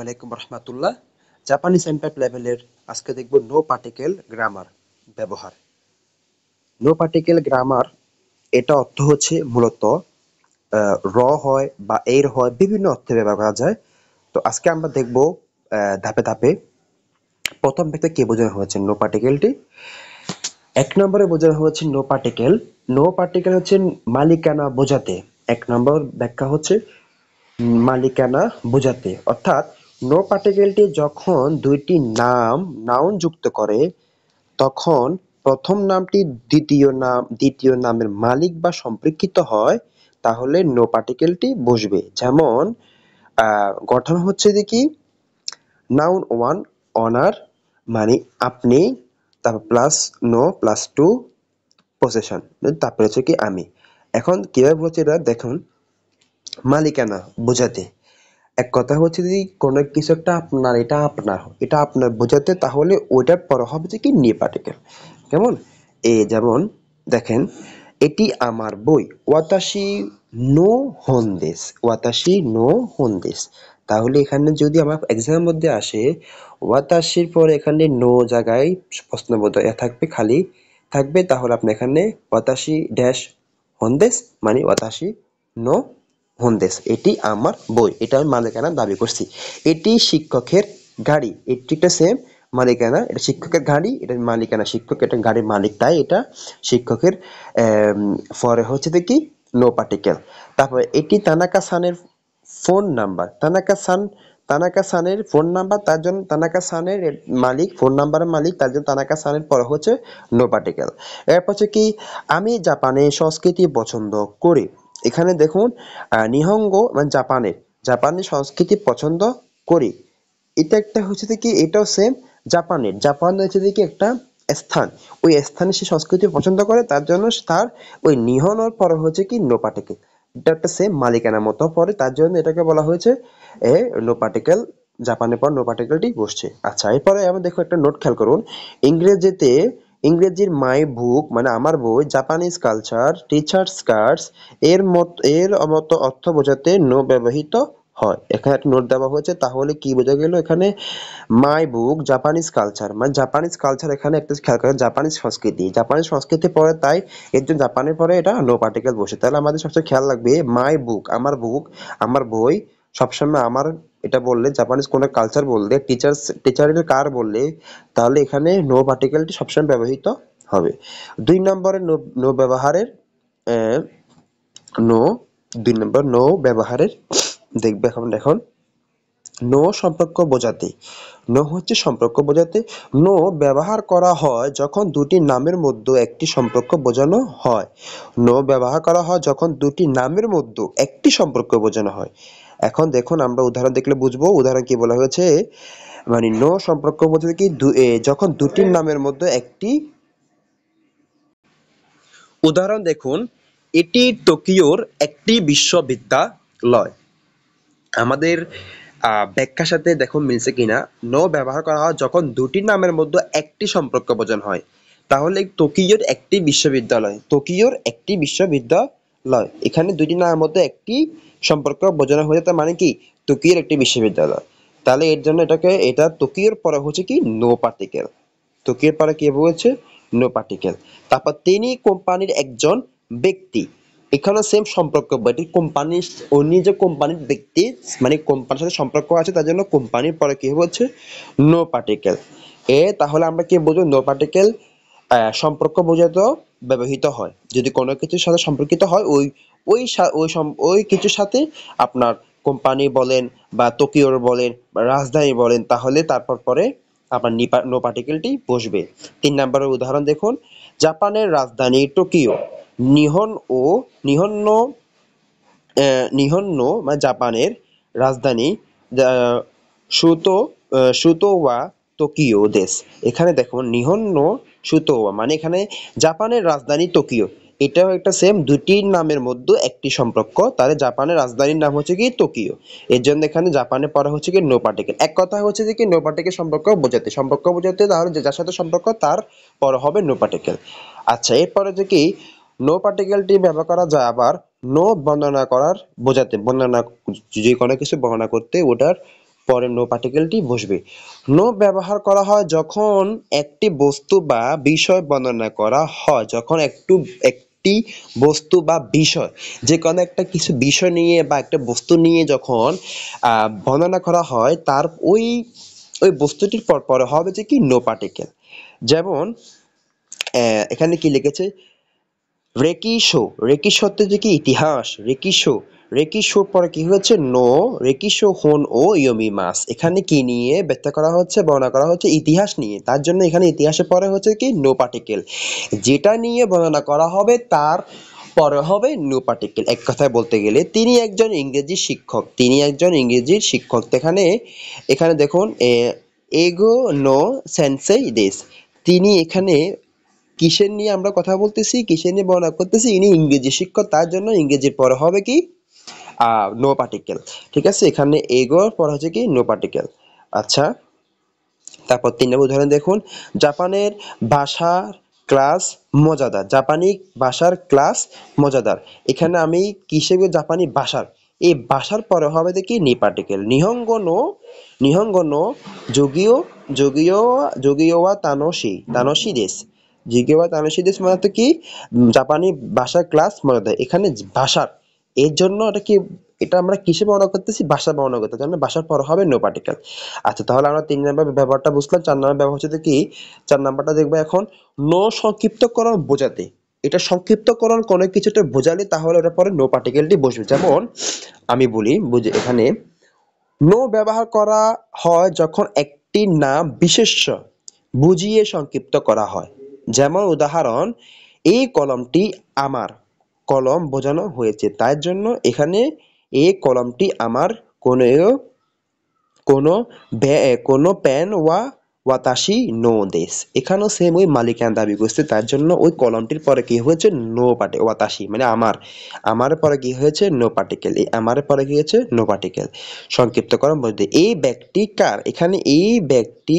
ওয়ালাইকুম রহমাতুল্লাহ। জাপানিজ এমপ্যাক্ট লেভেলের আজকে দেখব নো পার্টিকেল গ্রামার ব্যবহার। নো পার্টিকেল গ্রামার এটা অর্থ হচ্ছে মূলত র হয় বা এর হয়, বিভিন্ন অর্থে ব্যবহার করা যায়। তো আজকে আমরা দেখব ধাপে ধাপে। প্রথম ব্যাখ্যা কি বোঝানো হয়েছে নো পার্টিকেলটি। এক নম্বরে বোঝানো হয়েছে নো পার্টিকেল। নো পার্টিকেল হচ্ছে মালিকানা বোঝাতে। এক নম্বর ব্যাখ্যা হচ্ছে মালিকানা বোঝাতে, অর্থাৎ নো পার্টিকেলটি যখন দুইটি নাউন যুক্ত করে তখন প্রথম নামটি দ্বিতীয় নামের মালিক বা সম্পর্কিত হয়, তাহলে নো পার্টিকেলটি বসবে। যেমন গঠন হচ্ছে দেখি, নাউন ওয়ান, অনার মানে আপনি, তারপর plus no plus to possession, তারপরে হচ্ছে কি আমি। এখন কিভাবে বলছে এটা দেখুন, মালিকানা বোঝাতে। এক কথা হচ্ছে যদি কোনো কিছু একটা আপনার, এটা আপনার বোঝাতে, তাহলে ওইটার পর হবে যে কি নিয়ে পার্টিকেল। কেমন? যেমন দেখেন, এটি আমার বই, ওয়াতাশি নো হোন্দেস, ওয়াতাশি নো হোন্দেস। তাহলে এখানে যদি আমার এক্সামের মধ্যে আসে ওয়াতাশির পরে এখানে নো জায়গায় প্রশ্নবোধক থাকবে, খালি থাকবে, তাহলে আপনি এখানে ওয়াতাশি ড্যাশ হোন্দেস মানে ওয়াতাশি নো হোন্দেস, এটি আমার বই, এটা আমি মালিকানা দাবি করছি। এটি শিক্ষকের গাড়ি, এটি একটা সেম মালিকানা, এটা শিক্ষকের গাড়ি, এটা মালিকানা শিক্ষক, এটা গাড়ির মালিক, তাই এটা শিক্ষকের। পরে হচ্ছে কি নো পার্টিকেল। তারপরে এটি তানাকা সানের ফোন নাম্বার, তানাকা সানের ফোন নাম্বার, তার জন্য তানাকা সানের মালিক, ফোন নাম্বারের মালিক, তার জন্য তানাকা সানের পরে হচ্ছে নো পার্টিকেল। এরপর হচ্ছে কি আমি জাপানের সংস্কৃতি পছন্দ করি। এখানে দেখুন নিহঙ্গো মানে জাপানের সংস্কৃতি পছন্দ করি। এটা একটা হচ্ছে কি, এটাও সেম জাপান হচ্ছে কি একটা স্থান, ওই স্থানে সে সংস্কৃতি পছন্দ করে, তার জন্য তার ওই নিহনের পরে হচ্ছে কি নো পার্টিকেল। এটা একটা সেম মালিকানার মতো পরে, তার জন্য এটাকে বলা হয়েছে নো পার্টিকেল। জাপানের পর নো পার্টিকেলটি বসছে। আচ্ছা, এরপরে আমরা দেখো একটা নোট খেয়াল করুন। ইংরেজিতে ইংরেজির মাই বুক মানে আমার বই, জাপানিজ কালচার টিচার্স কার্ডস এর মতো অর্থ বোঝাতে নো ব্যবহৃত হয়। এখানে একটা নোট দেওয়া হয়েছে, তাহলে কি বোঝা গেল এখানে মাই বুক জাপানিজ কালচার মানে জাপানিজ কালচার, এখানে একটা খেয়াল করেন জাপানিজ সংস্কৃতি পরে, তাই এর জন্য জাপানের পরে এটা নো পার্টিকেল বসে। তাহলে আমাদের সবসময় খেয়াল রাখবে মাই বুক আমার বই, সবসময় আমার এটা বললে, জাপানিজ কোনো কালচার বললে, টিচারের কার বললে, তাহলে এখানে নো পার্টিকেলটি সবসময় ব্যবহৃত হবে। দুই নম্বরে নো নো ব্যবহারের আহ, নো দুই নম্বর নো ব্যবহারের দেখবে। এখন নো সম্পর্ক বোঝাতে, নো হচ্ছে সম্পর্ক বোঝাতে। নো ব্যবহার করা হয় যখন দুটি নামের মধ্যে একটি সম্পর্ক বোঝানো হয়। নো ব্যবহার করা হয় যখন দুটি নামের মধ্যে একটি সম্পর্ক বোঝানো হয়। এখন দেখুন, আমরা উদাহরণ দেখলে বুঝবো। উদাহরণ কি বলা হয়েছে, মানে নো সম্পর্ক বোঝাতে কি যখন দুটি নামের মধ্যে একটি। উদাহরণ দেখুন, এটি টোকিওর একটি বিশ্ববিদ্যালয়। আমাদের ব্যাখ্যার সাথে দেখুন মিলছে কিনা। নো ব্যবহার করা হয় যখন দুটি নামের মধ্যে একটি সম্পর্ক বোঝানো হয়, তাহলে টোকিওর একটি বিশ্ববিদ্যালয়, এখানে দুটি নামের মধ্যে একটি সম্পর্ক বোঝানো হয়েছে, তার মানে কি টোকিওর একটি বিশ্ববিদ্যালয়। তাহলে এর জন্য এটা টোকিওর পরে হচ্ছে কি নো পার্টিকেল। টোকিওর পরে কি বলছে নো পার্টিকেল। তারপর তিনি কোম্পানির একজন ব্যক্তি, এখানে সেম সম্পর্ক, বাট কোম্পানি, উনি যে কোম্পানির ব্যক্তি মানে কোম্পানির সাথে সম্পর্ক আছে, তার জন্য কোম্পানির পরে কি হচ্ছে নো পার্টিকেল। তাহলে আমরা কি বুঝবো নো পার্টিকেল সম্পর্ক বোঝাতে ব্যবহৃত হয় যদি কোনো কিছুর সাথে সম্পর্কিত হয়, ওই কিছুর সাথে আপনার কোম্পানি বলেন বা টোকিওর বলেন বা রাজধানী বলেন, তাহলে তারপর পরে আপনার নো পার্টিকেলটি বসবে। ৩ নম্বরের উদাহরণ দেখুন, জাপানের রাজধানী টোকিও। নিহন ও নিহন্ন নিহন্ন মানে জাপানের রাজধানী সুতো সুতো ওয়া টোকিও দেশ। এখানে দেখুন নিহন্ন সুতো ওয়া মানে এখানে জাপানের রাজধানী টোকিও, এটাও একটা সেম দুটি নামের মধ্যে একটি সম্পর্ক, তাহলে জাপানের রাজধানীর নাম হচ্ছে কি টোকিও। এর জন্য এখানে জাপানের পরে হচ্ছে কি নো পার্টিকেল। এক কথা হচ্ছে যে কি নো পার্টিকেল সম্পর্ক বোঝাতে তাহলে যার সাথে সম্পর্ক তার পরে হবে নো পার্টিকেল। আচ্ছা, এরপরে যে কি নো পার্টিকেলটি ব্যবহার করা যায় আবার নো বর্ণনা করার বোঝাতে, বর্ণনা, যে কোনো কিছু বর্ণনা করতে ওটার পরে নো পার্টিকেলটি বসবে। নো ব্যবহার করা হয় যখন একটি বস্তু বা বিষয় বর্ণনা করা হয়, যখন একটি বস্তু বা বিষয়, যে কোনো একটা কিছু বিষয় নিয়ে বা একটা বস্তু নিয়ে যখন বর্ণনা করা হয়, তার ওই ওই বস্তুটির পরে হবে যে কি নো পার্টিকেল। যেমন এখানে কি লিখেছে, রেকিশো, রেকিশো হচ্ছে যে কি ইতিহাস, রেকিশো, রেকিশোর পরে কি হয়েছে নো, রেকিশো হোন ও ইয়োমিমাস, এখানে কি নিয়ে ব্যাখ্যা করা হচ্ছে, বর্ণনা করা হচ্ছে ইতিহাস নিয়ে, তার জন্য এখানে ইতিহাসের পরে হচ্ছে কি নো পার্টিকেল, যেটা নিয়ে বর্ণনা করা হবে তার পরে হবে নো পার্টিকেল। এক কথায় বলতে গেলে তিনি একজন ইংরেজি শিক্ষক, তিনি একজন ইংরেজির শিক্ষক। এখানে এখানে দেখুন এগো নো সেন্সেই দেশ, তিনি এখানে কিসের নিয়ে আমরা কথা বলতেছি, কিসের নিয়ে বর্ণনা করতেছি, ইনি ইংরেজি শিক্ষক, তার জন্য ইংরেজির পরে হবে কি নো পার্টিকেল। ঠিক আছে, এখানে এগোর পর হচ্ছে কি নো পার্টিকেল। আচ্ছা, তারপর ৩ নম্বর উদাহরণ দেখুন, জাপানের ভাষার ক্লাস মজাদার, জাপানি ভাষার ক্লাস মজাদার। এখানে আমি কিসের জাপানি ভাষার, এই ভাষার পরে হবে দেখি নি পার্টিকেল, নিহঙ্গ নো যোগীয় যোগীয় যোগীয় ওয়া তানোশি তানোশি দেশ, যোগীয় ওয়া তানোশি দেশ মানে তো কি জাপানি ভাষার ক্লাস মজাদার। এখানে ভাষার, এর জন্য এটা কি, এটা আমরা কিসে বর্ণনা করতেছি, ভাষা বর্ণনা করতে, জন্য ভাষার পর হবে নো পার্টিকেল। আচ্ছা, তাহলে আমরা ৩ নম্বর ব্যবহারটা বুঝলাম। ৪ নম্বর ব্যবহার হচ্ছে কি, ৪ নম্বরটা দেখবো এখন, নো সংক্ষিপ্তকরণ বোঝাতে, এটা সংক্ষিপ্তকরণ কোনো কিছুটা বোঝালে তাহলে ওটার পরে নো পার্টিকেলটি বসবে। যেমন আমি বলি, বুঝে এখানে নো ব্যবহার করা হয় যখন একটি নাম বিশেষ্য বুঝিয়ে সংক্ষিপ্ত করা হয়। যেমন উদাহরণ, এই কলমটি আমার কলম বোঝানো হয়েছে, তার জন্য এখানে এই কলমটি আমার কোনো কোনো কোনো পেন ওয়া ওয়াতাশি নো দেশ, এখানেও সেম ওই মালিকানা দাবি করছে, তার জন্য ওই কলমটির পরে কি হয়েছে নো পার্টি, ওয়াতাশি মানে আমার, আমার পরে কি হয়েছে নো পার্টিকেল, এই আমার পরে কি হয়েছে নো পার্টিকেল। সংক্ষিপ্তকরণ বলতে এই ব্যক্তি কার, এখানে এই ব্যক্তি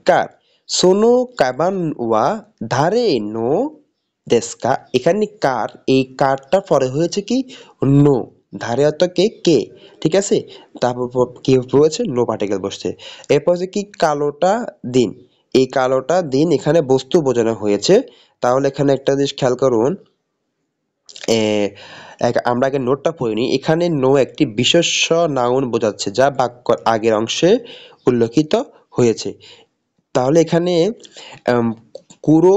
কার, সোনো কাবান ওয়া ধারে নো দেস্কা, এখানে কার, এই কারটা পরে হয়েছে কি নো, ধারে অর্থ কে কে, ঠিক আছে, তারপর কি হয়েছে নো পার্টিকেল বসছে। এরপর হচ্ছে কি কালোটা দিন, এই কালোটা দিন এখানে বস্তু বোঝানো হয়েছে। তাহলে এখানে একটা জিনিস খেয়াল করুন, আমরা আগে নোটটা পড়ে নিই। এখানে নো একটি বিশেষ্য নাউন বোঝাচ্ছে যা বাক্যর আগের অংশে উল্লেখিত হয়েছে। তাহলে এখানে আম, কুরো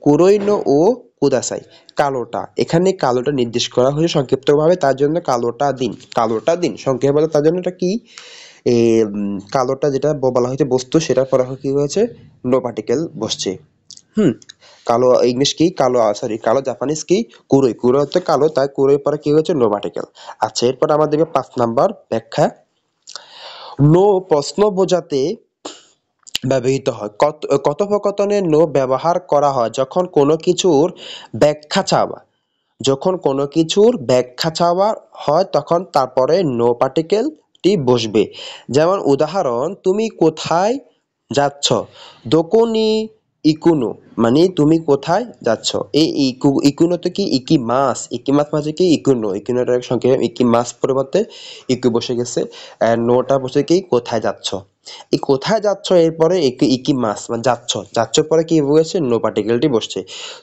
কুরোইনো ও কুদাসাই, কালোটা, এখানে কালোটা নির্দেশ করা হয়েছে সংক্ষিপ্তভাবে, তার জন্য কালোটা দিন সংক্ষেপে বলে, তার জন্য এটা কি কালোটা যেটা বলা হয়েছে বস্তু, সেটার পরে কি হয়েছে নো পার্টিকেল বসছে। হুম, কালো ইংলিশ কি, কালো সরি কালো জাপানিজ কি কুরোই হচ্ছে কালো, তাই কুরোই পরে কি হয়েছে নো পার্টিকেল। আচ্ছা, এরপর আমাদের ৫ নাম্বার ব্যাখ্যা, নো প্রশ্ন বোঝাতে ব্যবহৃত হয়। কথোপকথনে নো ব্যবহার করা হয় যখন কোনো কিছুর ব্যাখ্যা চাওয়া, যখন কোনো কিছুর ব্যাখ্যা চাওয়া হয় তখন তারপরে নো পার্টিকেলটি বসবে। যেমন উদাহরণ, তুমি কোথায় যাচ্ছ, দোকোনি ইকুনো, মানে তুমি কোথায় যাচ্ছ, এই ইকুনোতে কি ইকিমাস মানে কি ইকুনোটার সংক্ষেপে ইকিমাস পরিবর্তে ইকু বসে গেছে, নোটা বসে কি কোথায় যাচ্ছ, এই কোথায় যাচ্ছ এরপরে ইকিমাস মানে যাচ্ছ পরে কি বসেছে নো পার্টিকেলটি বসছে।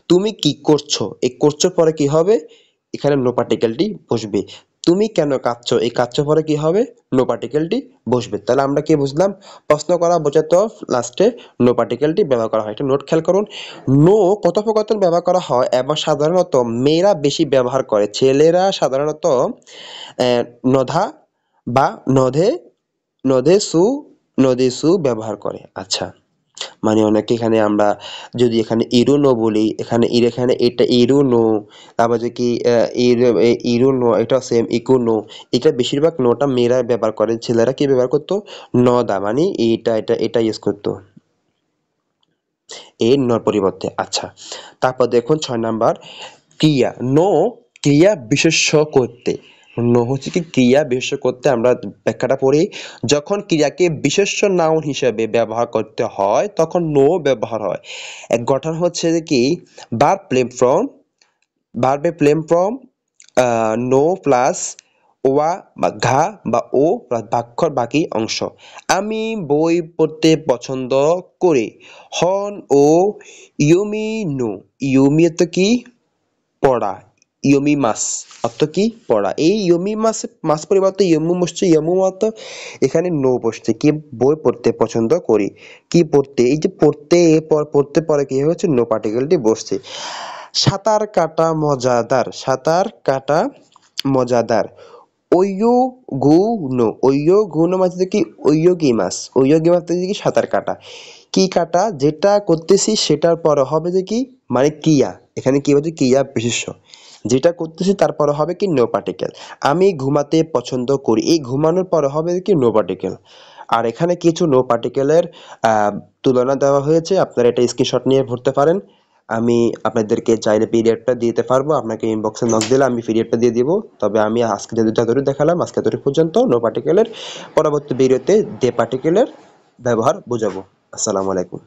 তুমি কি করছো, এই করছো পরে কি হবে, এখানে নো পার্টিকেলটি বসবে। তুমি কেন কাঁদছো, এই কাঁদছো পরে কি হবে নো পার্টিকেলটি বসবে। তাহলে আমরা কি বুঝলাম, প্রশ্ন করা বোঝাতে লাস্টে নো পার্টিকেলটি ব্যবহার করা হয়। এটা নোট খেয়াল করুন, নো কথোপকথন ব্যবহার করা হয় এবং সাধারণত মেয়েরা বেশি ব্যবহার করে, ছেলেরা সাধারণত নধা বা নধে নদেসু নদেসু ব্যবহার করে। আচ্ছা, মানে অনেকে এখানে আমরা যদি এখানে ইরুনো বলি, এখানে এটা ইরুনো, তারপর যে কি ইরুনো, এটা সেম ইকুনো, এটা বেশিরভাগ নোটা মেয়েরা ব্যবহার করে, ছেলেরা কি ব্যবহার করতো নদা, মানে এটা ইউজ করতো এর ন পরিবর্তে। আচ্ছা, তারপর দেখুন ৬ নাম্বার ক্রিয়া, নো ক্রিয়া বিশেষ্য করতে, নো হচ্ছে কি ক্রিয়া বিশেষ্য করতে, আমরা ব্যাখ্যাটা পড়ি, যখন ক্রিয়াকে বিশেষ্য নাউন হিসেবে ব্যবহার করতে হয় তখন নো ব্যবহার হয়। এক গঠন হচ্ছে যে কি ভার্ব প্লেম ফ্রম নো প্লাস ওয়া বা ঘা বা ও বাক্যর বাকি অংশ। আমি বই পড়তে পছন্দ করি। হন ও ইউমিনো। ইউমি অর্থ কি? পড়া। ইয়োমিমাস অর্থ কি? পড়া। এই ইয়োমিমাস পরিবর্তে ইয়মু বসছে, ইয়মু অর্থ এখানে নো বসছে। কি? বই পড়তে পছন্দ করি। কি পড়তে? এই যে পড়তে পড়তে পরে কি হচ্ছে? নো পার্টিকেলটি বসছে। সাঁতার কাটা মজাদার। সাঁতার কাটা মজাদার। ওইয়ো গুনো মানে কি? ওইয়োগিমাস। ওইয়োগিমাস মানে কি? সাঁতার কাটা। কি কাটা? যেটা করতেছি সেটার পরে হবে যে কি? মানে ক্রিয়া। এখানে কি হচ্ছে? ক্রিয়া বিশেষ্য। যেটা করতেছি তারপরে হবে কি? No particle. আমি ঘুমাতে পছন্দ করি। এই ঘুমানোর পরে হবে কি? No particle. আর এখানে কিছু নো পার্টিকেলের তুলনা দেওয়া হয়েছে। আপনারা এটা স্ক্রিনশট নিয়ে ভরতে পারেন। আমি আপনাদেরকে চাইলে পিডিএফটা দিতে পারবো। আপনাকে ইনবক্সে নক দিলে আমি পিডিএফটা দিয়ে দিব। তবে আমি আজকে যতটুকু দেখালাম আজকে এতটুকু পর্যন্ত। নো পার্টিকেলের পরবর্তী ভিডিওতে দে পার্টিকেলের ব্যবহার বুঝাবো। আসসালামু আলাইকুম।